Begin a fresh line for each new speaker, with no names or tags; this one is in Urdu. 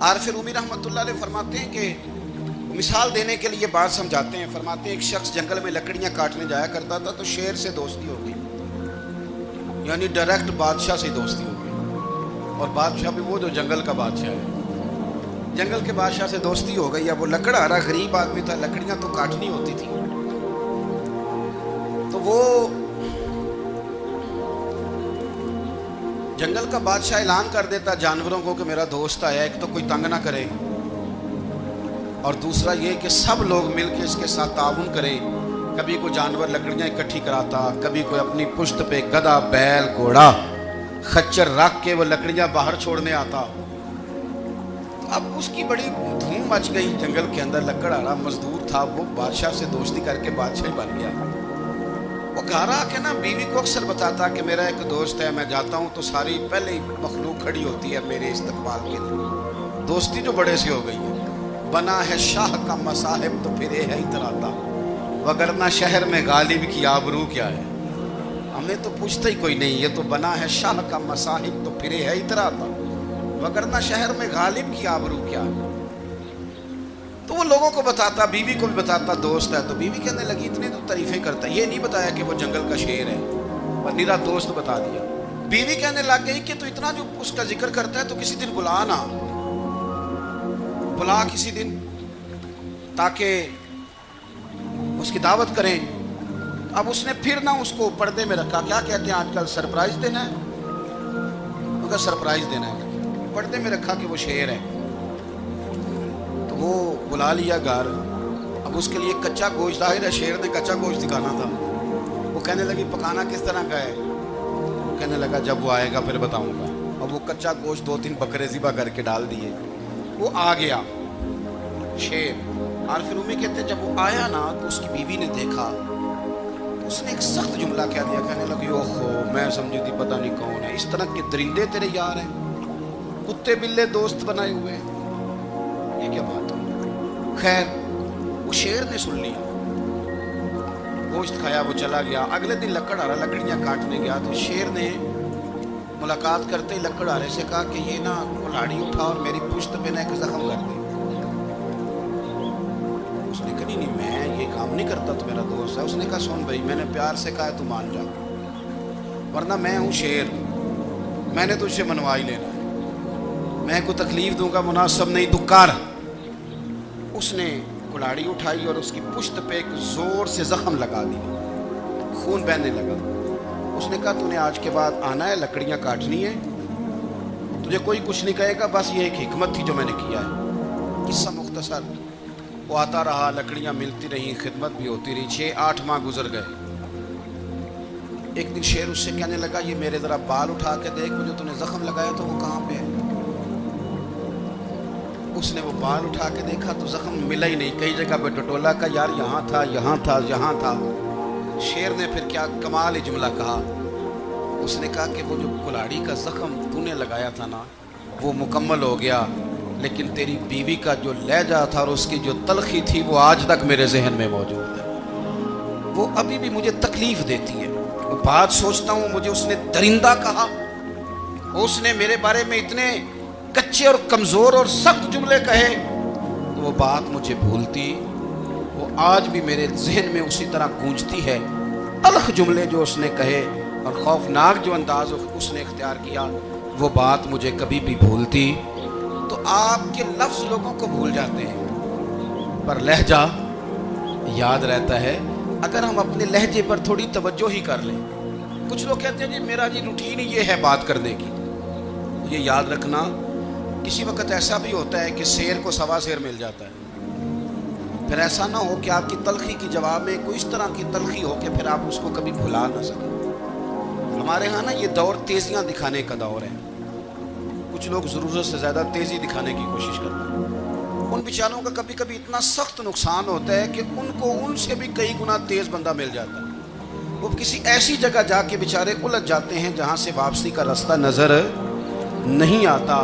عارف رومی رحمۃ اللہ علیہ فرماتے ہیں کہ مثال دینے کے لیے بات سمجھاتے ہیں. فرماتے ہیں ایک شخص جنگل میں لکڑیاں کاٹنے جایا کرتا تھا تو شیر سے دوستی ہو گئی, یعنی ڈائریکٹ بادشاہ سے دوستی ہو گئی. اور بادشاہ بھی وہ جو جنگل کا بادشاہ ہے, جنگل کے بادشاہ سے دوستی ہو گئی. اب وہ لکڑہارا غریب آدمی تھا, لکڑیاں تو کاٹنی ہوتی تھی. تو وہ جنگل کا بادشاہ اعلان کر دیتا جانوروں کو کہ میرا دوست آیا, ایک تو کوئی تنگ نہ کرے, اور دوسرا یہ کہ سب لوگ مل کے اس کے ساتھ تعاون کریں. کبھی کوئی جانور لکڑیاں اکٹھی کراتا, کبھی کوئی اپنی پشت پہ گدھا, بیل, گھوڑا, خچر رکھ کے وہ لکڑیاں باہر چھوڑنے آتا. تو اب اس کی بڑی دھوم مچ گئی جنگل کے اندر. لکڑہارا مزدور تھا, وہ بادشاہ سے دوستی کر کے بادشاہ بن گیا. وہ گھر آ کے نا بیوی کو اکثر بتاتا کہ میرا ایک دوست ہے, میں جاتا ہوں تو ساری پہلے ہی مخلوق کھڑی ہوتی ہے میرے استقبال کے لیے. دوستی جو بڑے سے ہو گئی ہے. بنا ہے شاہ کا مصاحب تو پھرے ہے اتراتا, وگرنہ شہر میں غالب کی آبرو کیا ہے. ہمیں تو پوچھتا ہی کوئی نہیں, یہ تو بنا ہے شاہ کا مصاحب تو پھرے ہے اتراتا, وگرنہ شہر میں غالب کی آبرو کیا ہے. تو وہ لوگوں کو بتاتا, بیوی کو بھی بتاتا دوست ہے. تو بیوی کہنے لگی اتنی تو تعریفیں کرتا, یہ نہیں بتایا کہ وہ جنگل کا شیر ہے, اور میرا دوست بتا دیا. بیوی کہنے لگ گئی کہ تو اتنا جو اس کا ذکر کرتا ہے تو کسی دن بلا نا, بلا کسی دن تاکہ اس کی دعوت کریں. اب اس نے پھر نہ اس کو پردے میں رکھا. کیا کہتے ہیں آج کل, سرپرائز دینا ہے, مگر سرپرائز دینا ہے, پردے میں رکھا کہ وہ شیر ہے. تو وہ بلا لیا گھر. اب اس کے لیے کچا گوشت, ظاہر ہے شیر نے کچا گوشت دکھانا تھا. وہ کہنے لگی پکانا کس طرح کا ہے. وہ کہنے لگا جب وہ آئے گا پھر بتاؤں گا. اور وہ کچا گوشت 2-3 بکرے ذبح کر کے ڈال دیے. وہ آ گیا شیر. عارف رومی کہتے ہیں جب وہ آیا نا تو اس کی بیوی نے دیکھا, اس نے ایک سخت جملہ کہہ دیا. کہنے لگی اوہو, میں سمجھی تھی پتہ نہیں کون ہے, اس طرح کے درندے تیرے یار ہیں, کتے بلے دوست بنائے ہوئے ہیں, یہ کیا بات ہے. خیر وہ شیر نے سن لیا, گوشت کھایا, وہ چلا گیا. اگلے دن لکڑہارا لکڑیاں کاٹنے گیا تو شیر نے ملاقات کرتے ہی لکڑہارے سے کہا کہ یہ نا کلاڑی اٹھا اور میری پشت پہ نا ایک زخم کر دے. اس نے کہا نہیں میں یہ کام نہیں کرتا, تو میرا دوست ہے. اس نے کہا سن بھائی, میں نے پیار سے کہا ہے تو مان جا, ورنہ میں ہوں شیر, میں نے تجھ سے منوا ہی لینا ہے, میں کو تکلیف دوں گا مناسب نہیں, تو کر. اس نے کلاڑی اٹھائی اور اس کی پشت پہ ایک زور سے زخم لگا دیا, خون بہنے لگا. اس نے کہا تو نے آج کے بعد آنا ہے, لکڑیاں کاٹنی ہے, تجھے کوئی کچھ نہیں کہے گا, بس یہ ایک حکمت تھی جو میں نے کیا ہے. قصہ مختصر. وہ آتا رہا, لکڑیاں ملتی رہیں, خدمت بھی ہوتی رہی. 6-8 ماہ گزر گئے. ایک دن شیر اس سے کہنے لگا یہ میرے ذرا بال اٹھا کے دیکھ, وہ جو تو نے زخم لگایا تو وہ کہاں پہ ہے. اس نے وہ بال اٹھا کے دیکھا تو زخم ملا ہی نہیں, کئی جگہ پہ ٹٹولا کا یار یہاں تھا, یہاں تھا, یہاں تھا. شیر نے پھر کیا کمال ہی جملہ کہا. اس نے کہا کہ وہ جو کلاڑی کا زخم تو نے لگایا تھا نا وہ مکمل ہو گیا, لیکن تیری بیوی کا جو لہجہ تھا اور اس کی جو تلخی تھی وہ آج تک میرے ذہن میں موجود ہے. وہ ابھی بھی مجھے تکلیف دیتی ہے. وہ بات سوچتا ہوں, مجھے اس نے درندہ کہا, اس نے میرے بارے میں اتنے کچے اور کمزور اور سخت جملے کہے, تو وہ بات مجھے بھولتی, وہ آج بھی میرے ذہن میں اسی طرح گونجتی ہے. تلخ جملے جو اس نے کہے اور خوفناک جو انداز اس نے اختیار کیا, وہ بات مجھے کبھی بھی بھولتی. تو آپ کے لفظ لوگوں کو بھول جاتے ہیں, پر لہجہ یاد رہتا ہے اگر ہم اپنے لہجے پر تھوڑی توجہ ہی کر لیں. کچھ لوگ کہتے ہیں جی میرا جی روٹین ہی یہ ہے بات کرنے کی. یہ یاد رکھنا, کسی وقت ایسا بھی ہوتا ہے کہ شیر کو سوا شیر مل جاتا ہے. پھر ایسا نہ ہو کہ آپ کی تلخی کی جواب میں کوئی اس طرح کی تلخی ہو کہ پھر آپ اس کو کبھی بھلا نہ سکیں. ہمارے ہاں نا یہ دور تیزیاں دکھانے کا دور ہے. کچھ لوگ ضرورت سے زیادہ تیزی دکھانے کی کوشش کرتے ہیں. ان بیچاروں کا کبھی کبھی اتنا سخت نقصان ہوتا ہے کہ ان کو ان سے بھی کئی گنا تیز بندہ مل جاتا ہے. وہ کسی ایسی جگہ جا کے بیچارے الجھ جاتے ہیں جہاں سے واپسی کا راستہ نظر نہیں آتا.